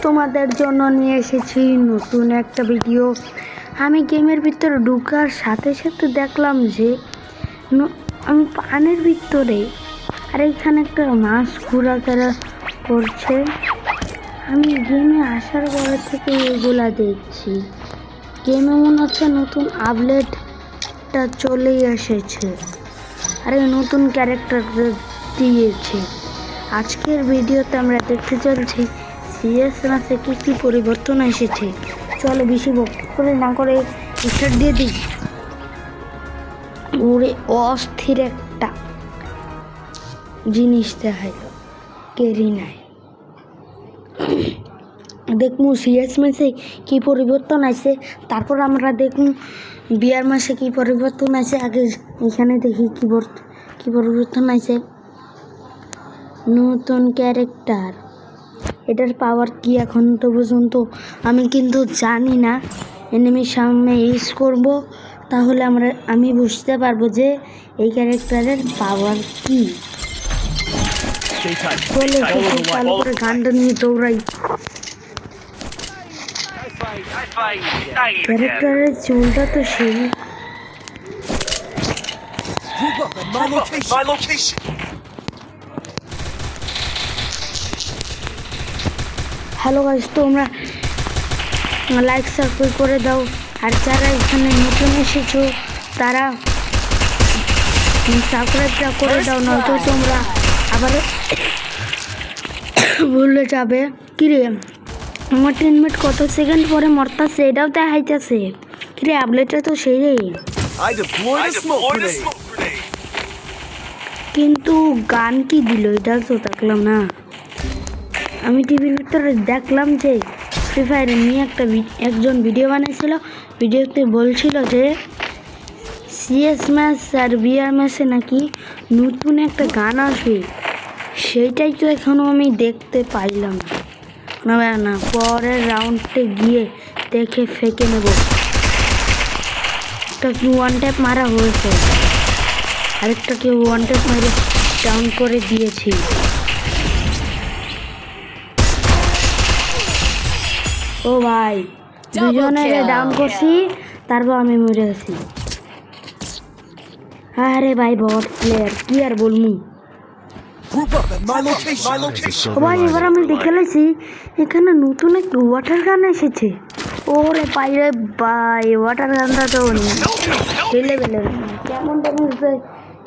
তোমাদের জন্য নিয়ে এসেছি নতুন একটা ভিডিও। আমি গেমের ভিতরে ঢোকার সাথে সাথে দেখলাম যে আমি পানির ভিতরে, আর এখানে একটা মাছ ঘোরাফেরা করছে। আমি গেমে আসার পরে থেকে এগুলা দেখছি। গেমে মনে হচ্ছে নতুন আপডেটটা চলেই এসেছে, আর এই নতুন ক্যারেক্টার দিয়েছে। আজকের ভিডিওতে আমরা দেখতে চলছি সিএস ম্যাচে কী কী পরিবর্তন এসেছে। চলো বেশি বক্তব্য না করে স্টার্ট দিয়ে দিই। ওরে অস্থির একটা জিনিস দেখাইলো কেরি নাই। দেখবো সিএস ম্যাচে কী পরিবর্তন আছে, তারপর আমরা দেখব বিয়ার মাসে কী পরিবর্তন আছে। আগে এখানে দেখি কী পরিবর্তন আছে। নতুন ক্যারেক্টার, এটার পাওয়ার কি এখন তো পর্যন্ত আমি কিন্তু জানি না। এনিমির সামনে ইউজ করব, তাহলে আমি বুঝতে পারবো যে এই ক্যারেক্টারের পাওয়ার কি। চলো ভালো করে গানটা নিয়ে দৌড়াই। ক্যারেক্টারের চুলটা তো সেই। হ্যালো গাইস, তোমরা লাইক সাবস্ক্রাইব করে দাও, আর যারা এখানে নতুন এসেছো তারা সাবস্ক্রাইবটা করে দাও, নয়তো তোমরা আবার ভুলে যাবে। কিরে আমার টিমমেট কত সেকেন্ড পরে মরতাছে এটাও দেখাইতেছে। কিরে আপডেটটা তো সেই রে, কিন্তু গান কি দিল এটা তো দেখলাম না। আমি টিভির ভিতরে দেখলাম যে ফ্রি ফায়ার নিয়ে একজন ভিডিও বানিয়েছিল। ভিডিওতে বলছিল যে সিএস ম্যাচ আর বিআর ম্যাচে নাকি নতুন একটা গান আসবে, সেইটাই তো এখনও আমি দেখতে পাইলাম না। পরের রাউন্ডে গিয়ে দেখে ফেঁকে নেব। একটা কি ওয়ান ট্যাপ মারা হয়েছে, আরেকটা কি ওয়ান ট্যাপ মেরে ডাউন করে দিয়েছি। ও ভাই, দুজনের ডাউন করছি, তারপর আমি মরে গেছি। আরে ভাই বট প্লেয়ার, কি আর বলবো ভাই। এবার আমি দেখে লেছি এখানে নতুন একটা ওয়াটার গান এসেছে। ওরে ভাই রে ভাই, ওয়াটার গানটা তো লেভেলের কেমন ড্যামেজ দেয়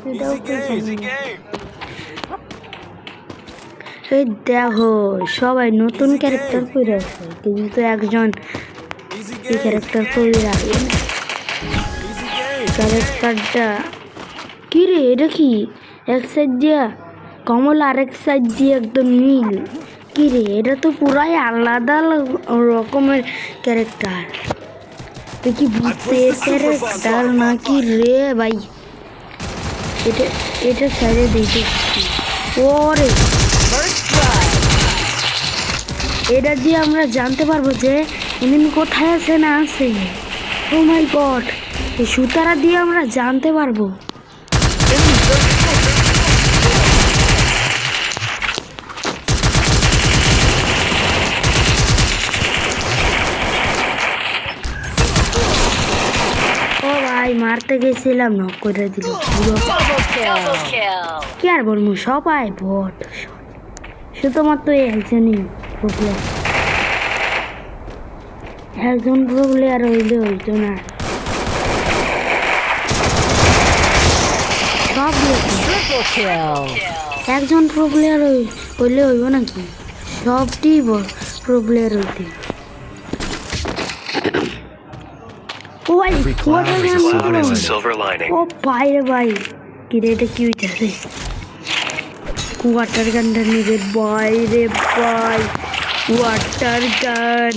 এটাও তো জানি। এই দেখো সবাই নতুন ক্যারেক্টার করে আছে, কিন্তু একজন এই ক্যারেক্টার করে রাখে না। ক্যারেক্টারটা কি রে, এটা কি এক সাইড দিয়া কমলা আর এক সাইড দিয়ে একদম নীল? কি রে, এটা তো পুরাই আলাদা রকমের ক্যারেক্টার। দেখি ভূতের ক্যারেক্টার নাকি রে ভাই। এটা ছেড়ে দিয়েছি। ওরে এটা দিয়ে আমরা জানতে পারবো যে এনিমি কোথায় আছে না আছে। ও মাই গড, এই সুতারা দিয়ে আমরা জানতে পারবো। ও ভাই, মারতে গেছিলাম নক করে দিল। কি আর বলবো, সবাই বট, শুধুমাত্র একজনই প্রবলেম। একজন প্রবলেম হইলে হইতো না, সব একজন প্রবলেম হইলে হইব নাকি? সবটি প্রবলেম হইতে। ও ভাই, ও ভাই রে ভাই, কি রে এটা কি হইতেছে? ওয়াটার গানটা নিবে ভাই রে ভাই, ওয়াটার গান।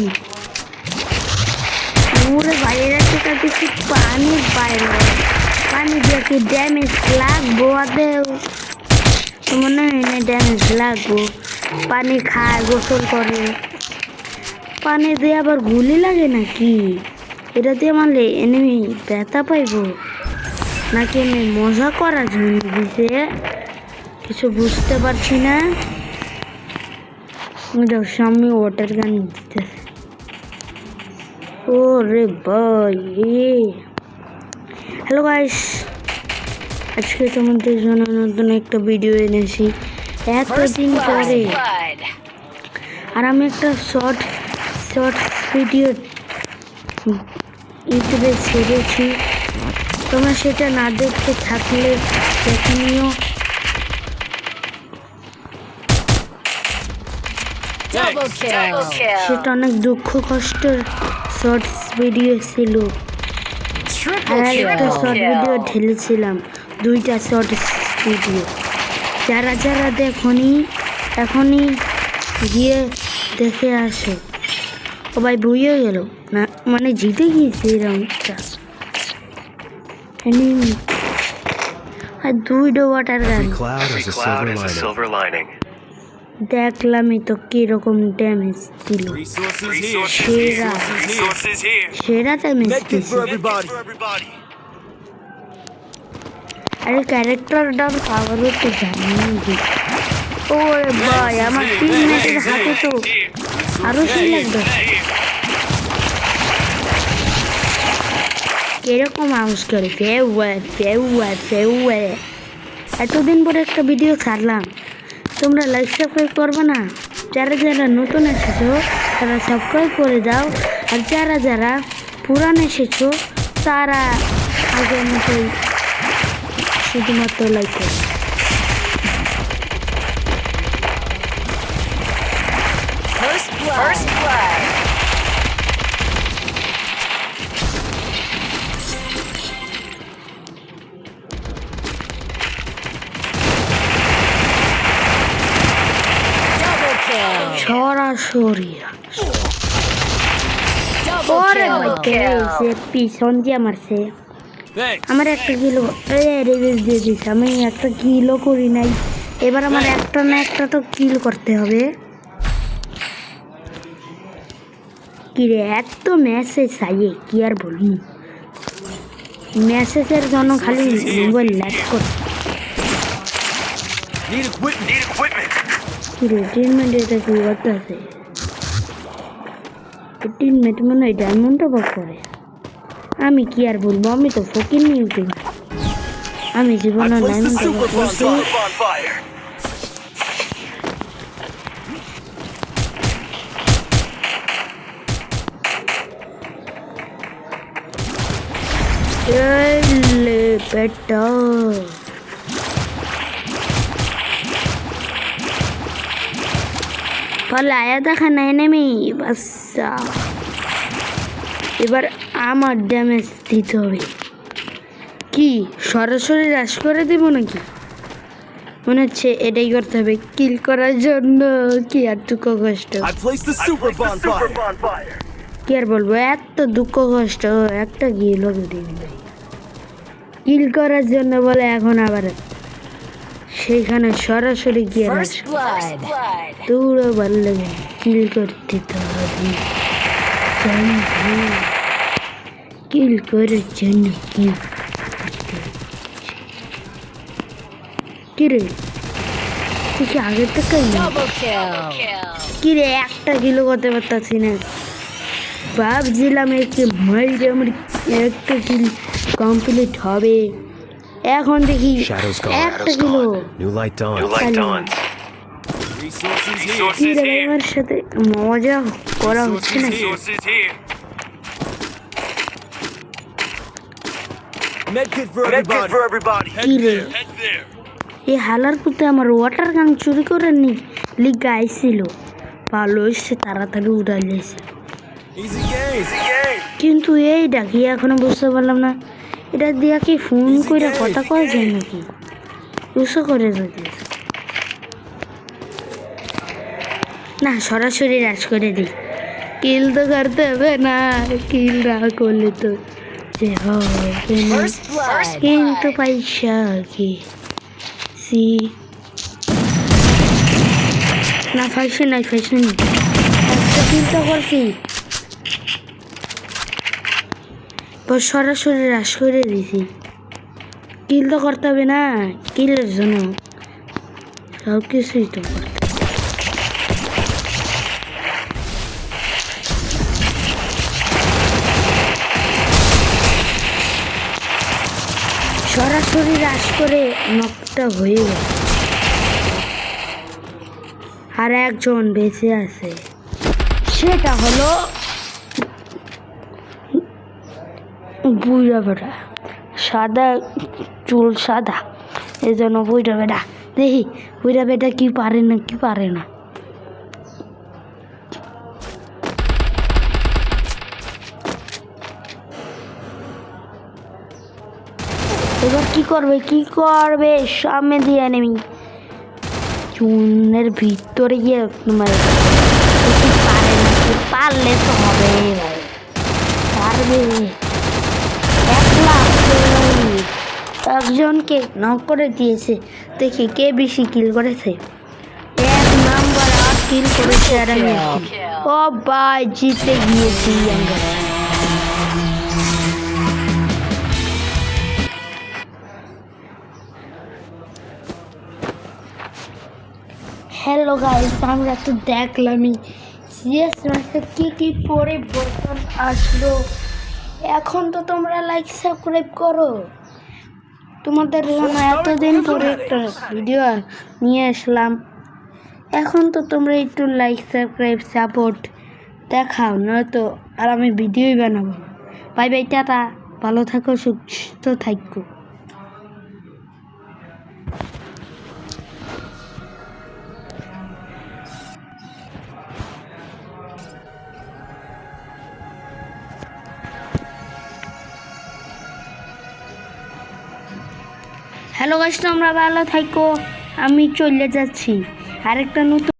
ওরে ভাই, এরা তো কিছু পানির বাইরে, পানি দিয়ে কি ড্যামেজ লাগবো? আদেও মনে হয় না ড্যামেজ লাগবো। পানি খায়, গোসল করে, পানি দিয়ে আবার গুলি লাগে নাকি? এটা দিয়ে মারলে এনিমি ব্যথা পাইব নাকি এমনি মজা করার জন্য দিছে? কিছু বুঝতে পারছি না। দেখো সামনে ওয়াটার গান দিতেছে। ও রে ভাই, হ্যালো গাইস, আজকে তোমাদের জন্য নতুন একটা ভিডিও এনেছি এতদিন পরে। আর আমি একটা শর্ট ভিডিও ইউটিউবে ছেড়েছি, তোমরা সেটা না দেখতে থাকলে দেখে নিও। সেটা অনেক দুঃখ কষ্টের শর্টস ভিডিও ছিল। আর একটা শর্ট ভিডিও ঢেলেছিলাম, 2টা শর্টস ভিডিও। যারা যারা দেখনি এখনই গিয়ে দেখে আসো। ও ভাই বইয়ে গেল না, মানে জিতে গিয়েছে এরকমটা। আর 2টা ওয়াটার গান দেখলামই তো কিরকম ড্যামেজ দিল। সেরা ড্যামেজ দিচ্ছে। আরে ক্যারেক্টারটার পাওয়ারও তো জানি। ওরে ভাই, আমার টিমমেটের হাতে তো আরো সেই লাগবে। কিরকম আউজ করে ফেউয়ার। এতদিন পরে একটা ভিডিও ছাড়লাম, তোমরা লাইক সাবস্ক্রাইব করবে না? যারা যারা নতুন এসেছো তারা সাবস্ক্রাইব করে দাও, আর যারা যারা পুরান এসেছো তারা আগের মতোই শুধুমাত্র লাইক করো। First blood. সরাসরি পিছন দিয়ে মারছে। আমার একটা কিলো রিভিউ দিয়ে দিচ্ছে, আমি একটা কিলো করি নাই। এবার আমার একটা না একটা তো কিল করতে হবে। কিরে এত মেসেজ চাইয়ে কি আর বলবো, মেসেজের জন্য খালি মোবাইল ল্যাগ করে। টিমমেট এটা কি করতেছে? টিমমেট মনে হয় ডায়মন্ডও বক করে। আমি কি আর বলবো, আমি তো ফকির ইউটিউবার। আমি জীবনে ডায়মন্ড করছি। বেটা আয়া দেখা নাই নেমি বাচ্চা। এবার আমার ড্যামেজ দিতে হবে। কি সরাসরি রাশ করে দিব নাকি? মনে হচ্ছে এটাই করতে হবে কিল করার জন্য। কি আর দুঃখ কষ্ট, কি আর বলবো, এত দুঃখ কষ্ট একটা কিল কিল করার জন্য বলে। এখন আবার সেখানে সরাসরি গিয়ে দৌড়ো ভালো লাগে। কিল করতে তো হবে, কিল করার জন্য কিরে তুই কি আগের থেকে কিরে একটা কিলো করতে পারতাছি না। ভাবছিলাম একটু মাইরে আমার একটা কিল কমপ্লিট হবে, এখন দেখি একটা কিলো। আমার সাথে মজা করা হচ্ছে না। এই হালার পুঁতে আমার ওয়াটার গান চুরি করে লিগা আইছিল, ভালো এসছে, তাড়াতাড়ি উড়াই যাইছে। কিন্তু এইটা কি এখনো বুঝতে পারলাম না, এটা দিয়া কি ফোন করে কথা কওয়া যায় নাকি? বুঝতে করে যদি না সরাসরি রাশ করে দিই। কিল তো করতে হবে না, কিল না করলে তো যে হবে না। কিন্তু পয়সা কি না ফাইসে নাই, একটা কিল তো করছি। সরাসরি রাশ করে দিছি। কিল তো করতে হবে না, কিলের জন্য সব কিছুই তো করতে হবে। সরাসরি রাশ করে নকটা হয়ে গেল। আর একজন বেঁচে আছে, সেটা হলো বুইড়া বেটা। সাদা চুল, সাদা, এই জন্য বুইড়া বেটা। দেখি বুইড়া বেটা কি পারে না কি পারে না। এবার কি করবে সামনে দিয়ে নেমি চুনের ভিতরে গিয়ে তোমার পারে না, পারলে তো হবে ভাই, পারবে। একজনকে নক করে দিয়েছে, দেখি কে বেশি কিল করেছে। 1 নাম্বার 8 কিল করেছে আর আমি 1 কিল। ও ভাই জিতে গিয়েছি আমরা। হ্যালো গাইস, আমরা তো দেখলামই সিএস ম্যাচে কি পরিবর্তন আসলো। এখন তো তোমরা লাইক সাবস্ক্রাইব করো। তোমাদের জন্য এতদিন পরে একটা ভিডিও নিয়ে আসলাম। এখন তো তোমরা একটু লাইক সাবস্ক্রাইব সাপোর্ট দেখাও, নয়তো আর আমি ভিডিওই বানাবো না। বাই বাই, টাটা, ভালো থাকো, সুস্থ থাকো। হ্যালো গাইস, তোমরা ভালো থাকো, আমি চলে যাচ্ছি আরেকটা নতুন